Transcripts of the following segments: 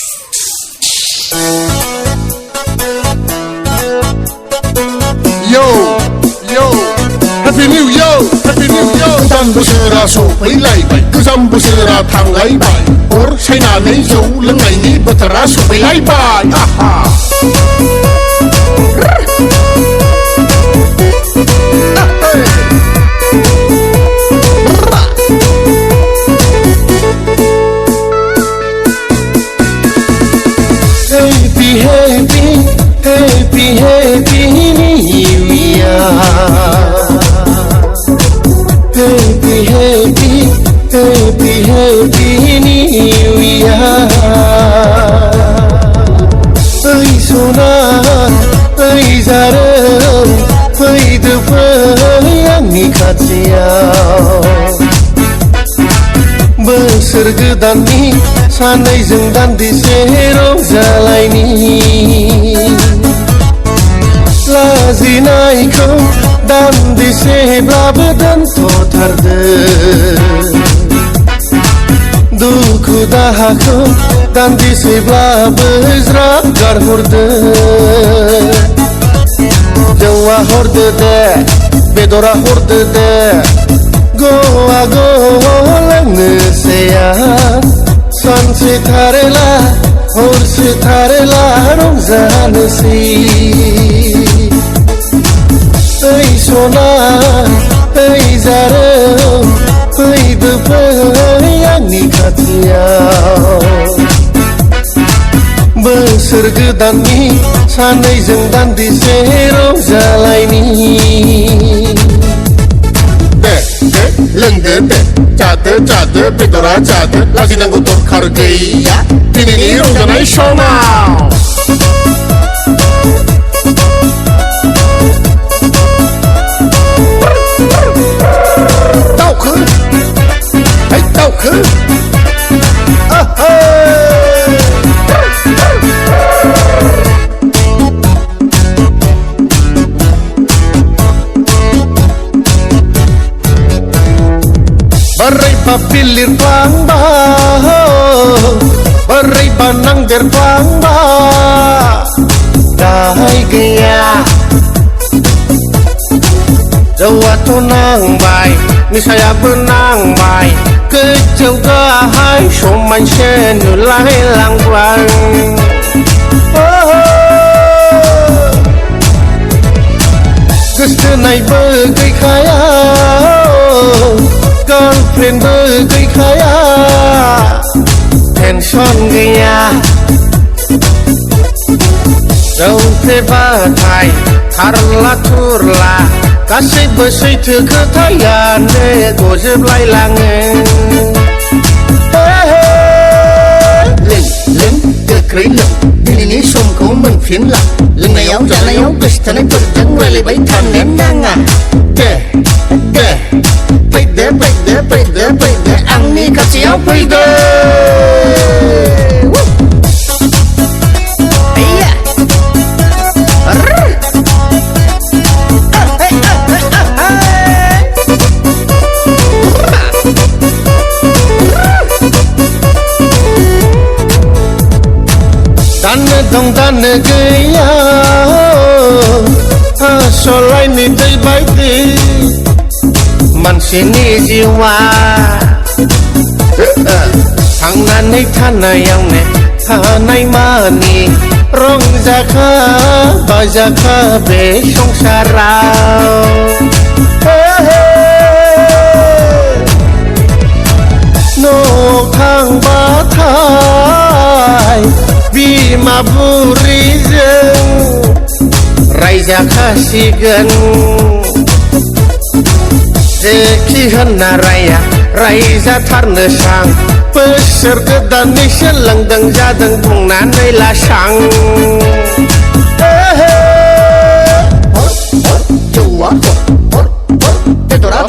Yo, Happy New Year, Happy New Year. Goदान बोसोरा सफैलायबाय गोजाम बोसोरा थांलायबाय अर सायनानै जौ लोंनायनि बोथोरा सफैलायबाय आहा Happy New Year. Happy New Year. Ơi sona, ơi zarım, faydı fayani kaçıyor. Boसोर गोदाननि सानैजों दान्दिसे रंजालायनि लाजिनायखौ दान्दिसेब्लाबो दोनथ'थारदो दुखु दाहाखौ दान्दिसेब्लाबो ज्राब गारहरदो जौआ हरदो दे बेदरा हरदो दे गवा लोंनोसै आं सानसे थारेला हरसे थारेला रंजानोसै ओइ सना ओइ जारोम फैबो फै आंनि खाथियाव बोसोर गोदाननि सानैजों दान्दिसे रंजालायनि लोंदो दे जादो बेदरा जादो लाजिनांगौ दरखार गैया दिनैनि रंजानाय समाव दावखो है दावखो Baraiba pilir pangba, baraiba nangder pangba, dahai gaya. Jawa tu nangbai, nisaya benangbai, kecil gahai, soman senu lai langwang. Kesenai bagai kaya. Girlfriend bagai kaya Tension gaya Jauh tebatai Tarla turla Gaसैबो सैथो खोथायानो गजोबलायलाङो लों गोख्रै लों दिनैनि समखौ मोनफिनला लोंनायाव जानायाव गोसो थानायफोरजों रायलायबाय थानो नाङा दे फैदो आंनि खाथियाव फैदो दानो दं दानो गैया आसलायनि दै बायदि मानसिनि जिउआ थांनानै थानायावनो थानाय मानि रंजाखा बाजाखा बे संसाराव न'आव थांबाथाय बिमा बुरैजों रायजाखासिगोन जेखि होनना रायजाथारनो सां बोसोर गोदाननि सोलोंदों जादों बुंनानै लासां जौआ बेदरा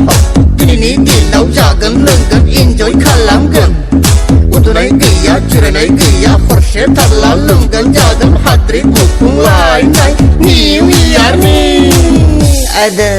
दिनैनि दिनाव जागोन लोंगोन इन्जय खालामगोन उन्दुनाय गैया जिरायनाय गैया हरसे थारला लोंगोन जागोन हाद्रि गुफुंलायनाय निउ इयारनि आदा